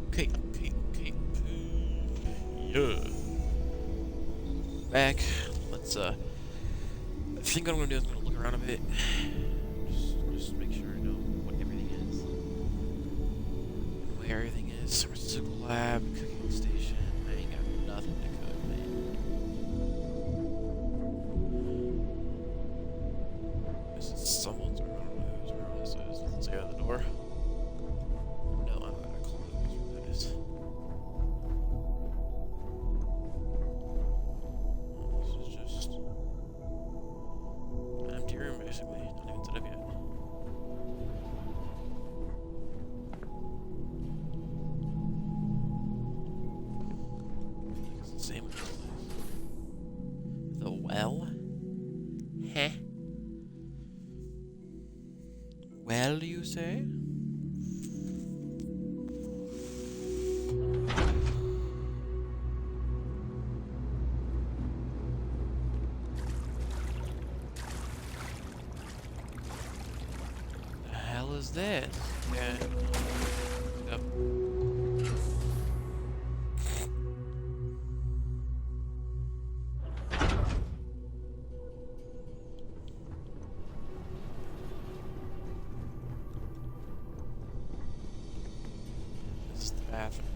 Okay. Yeah. Back. Let's I think what I'm gonna do is I'm gonna look around a bit. Just make sure I know what everything is. And where everything is. Pharmaceutical lab, cooking station. I ain't got nothing to cook, man. This is someone's room. I don't know whose room this is. Let's see out the door. No, I'm gonna close who that is. This is just an empty room, basically. Not even set up yet. It's the same as this place. The well? Heh. Well, you say? The hell is this? Yeah. Yep. This is the bathroom.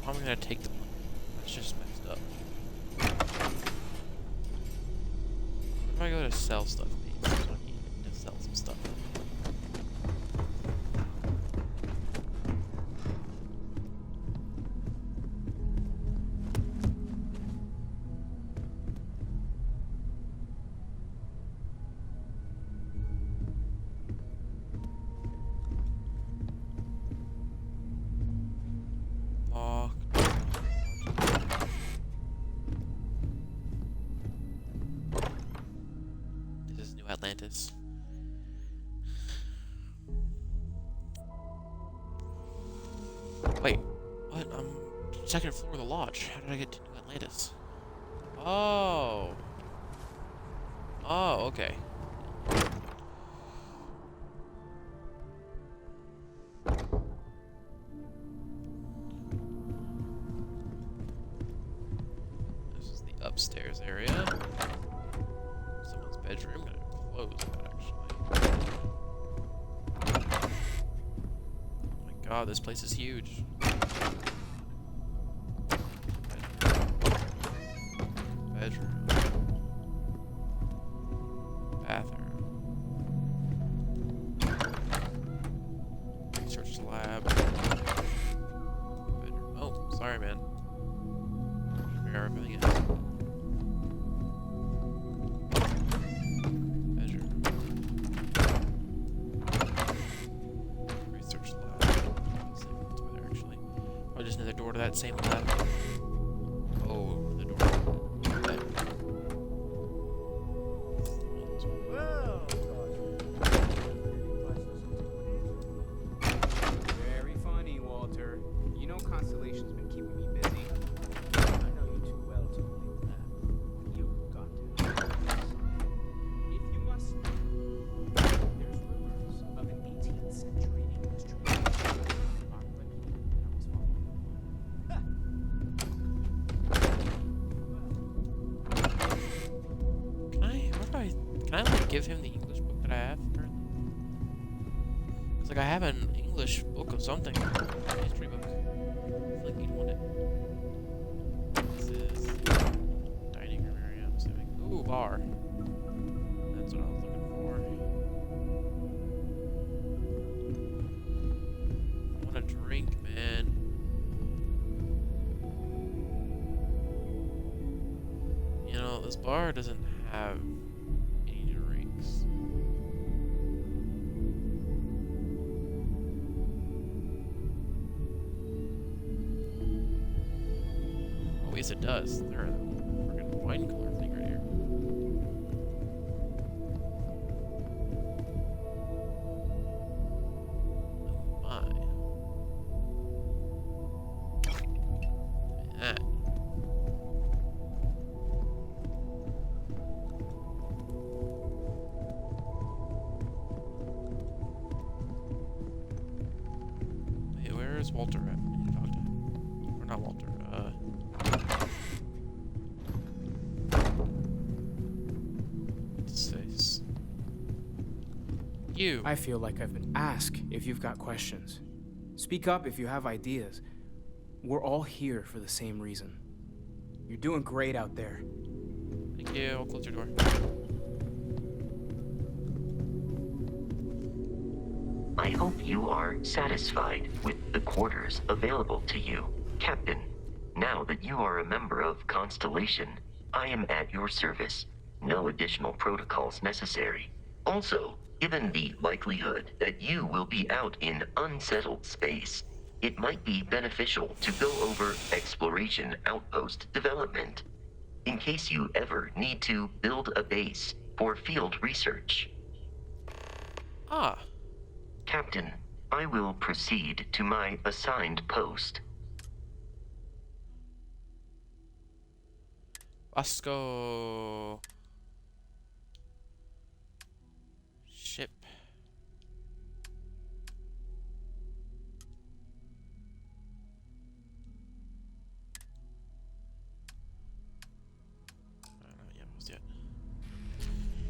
How am I gonna take the money? That's just messed up. Where do I go to sell stuff, maybe? So I need to sell some stuff. Locked. This is New Atlantis. Wait, what? I'm second floor of the lodge. How did I get to New Atlantis? Oh. Oh, okay. This is the upstairs area. Someone's bedroom. I'm gonna close that actually. Oh my god, this place is huge. Bedroom. Bathroom. Research lab. Bedroom. Oh, sorry, man. Where everything is. Bedroom. Research lab. Let's see what's over there, actually. Probably just another door to that same lab. Oh, the door. Bed. Very funny, Walter. You know Constellation's been keeping me busy. I know you too well to believe that. You got to. If you must know, there's rumors of an 18th century English tradition on the key that I was Can I like give him the English book that I have currently? It's like I have an English book of something. A history book. I feel like he'd want it. This is dining room area, I'm assuming. Ooh, bar. That's what I was looking for. I want a drink, man. You know, this bar doesn't have any drinks. Oh, yes, it does. There's a freaking wine cooler thing right here. Oh my. That. Where's Walter at? I need to talk to him. Or not Walter, what's this? You. I feel like I've been asked if you've got questions. Speak up if you have ideas. We're all here for the same reason. You're doing great out there. Thank you. I'll close your door. I hope you are satisfied with the quarters available to you, Captain. Now that you are a member of Constellation, I am at your service. No additional protocols necessary. Also, given the likelihood that you will be out in unsettled space, it might be beneficial to go over exploration outpost development, in case you ever need to build a base for field research. Ah. Captain, I will proceed to my assigned post. Let's go. Ship.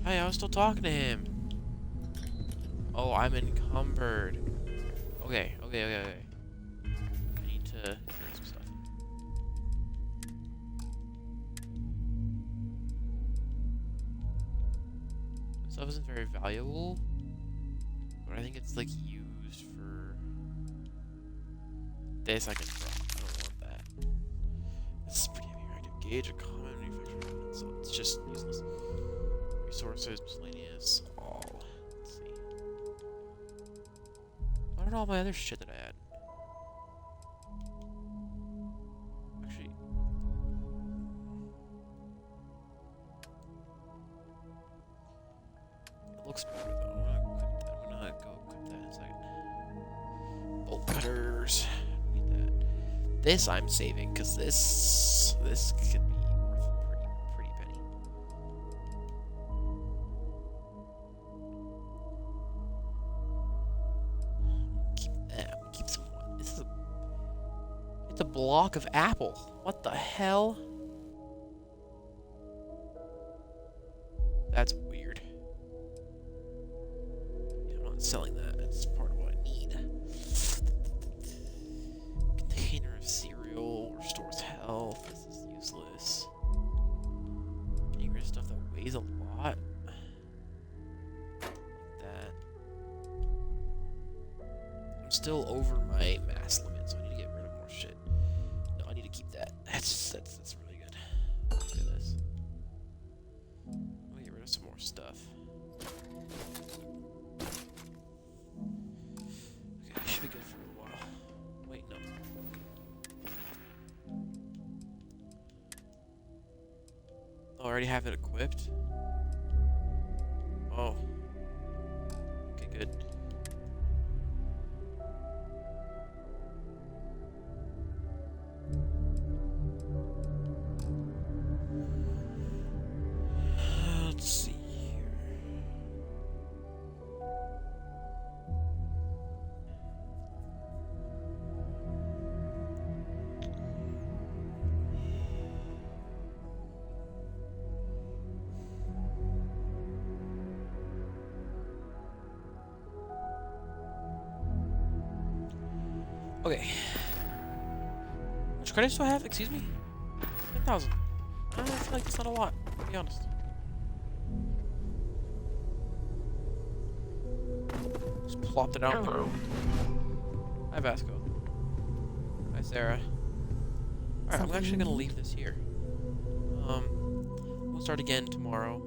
Hey, I was still talking to him. Oh, I'm encumbered. Okay. I need to get some stuff. This stuff isn't very valuable, but I think it's like used for this. I can drop. I don't want that. This is pretty heavy reactive gauge, a common manufacturing element, so it's just useless. Resources, miscellaneous, all. Let's see. What are all my other shit that I had? Actually, it looks better though. I'm gonna go equip that in a second. Bolt cutters. Need that. This I'm saving because this could be worth a pretty penny. Keep some. It's a block of apple. What the hell? That's weird. Yeah, I'm not selling that. That's part of what I need. Container of cereal restores health. This is useless. Getting rid of stuff that weighs a lot. Like that. I'm still over my mass limit, so I need to get rid of more shit. No, I need to keep that. That's really good. Look at this. Let me get rid of some more stuff. Okay, I should be good for a while. Wait, no. Oh, I already have it equipped? Oh. Okay, good. Let's see here. Okay. How much credits do I have? Excuse me? 10,000. I feel like that's not a lot, to be honest. Just plopped it out. Hello. Hi, Vasco. Hi, Sarah. Alright, I'm actually gonna leave this here. We'll start again tomorrow.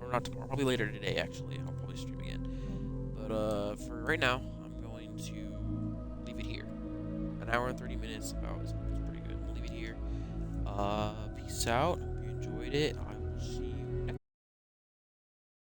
Or not tomorrow, probably later today, actually. I'll probably stream again. But, for right now, I'm going to leave it here. An hour and 30 minutes about is pretty good. We'll leave it here. Peace out. Hope you enjoyed it.